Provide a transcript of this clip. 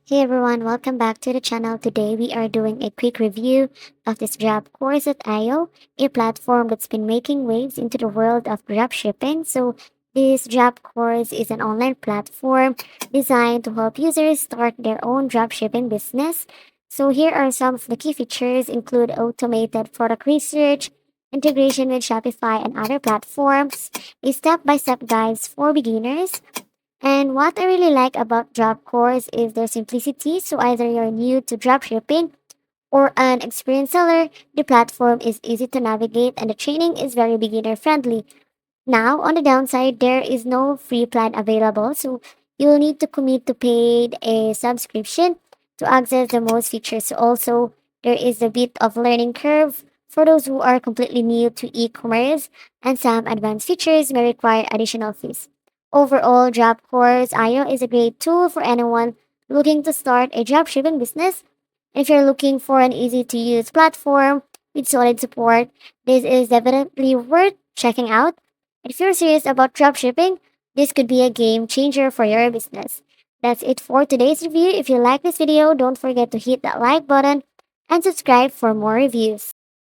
Hey everyone, welcome back to the channel. Today we are doing a quick review of this job course at IO, a platform that's been making waves into the world of dropshipping. So this job course is an online platform designed to help users start their own dropshipping business. So here are some of the key features include automated product research, integration with Shopify and other platforms, a step-by-step guides for beginners, and what I really like about Drop Course is their simplicity. So either you're new to dropshipping or an experienced seller, the platform is easy to navigate and the training is very beginner friendly. Now, on the downside, there is no free plan available, so you'll need to commit to paid a subscription to access the most features. Also, there is a bit of learning curve for those who are completely new to e-commerce, and some advanced features may require additional fees. Overall, Dropcourse IO is a great tool for anyone looking to start a dropshipping business. If you're looking for an easy-to-use platform with solid support, this is definitely worth checking out. If you're serious about dropshipping, this could be a game changer for your business. That's it for today's review. If you like this video, don't forget to hit that like button and subscribe for more reviews.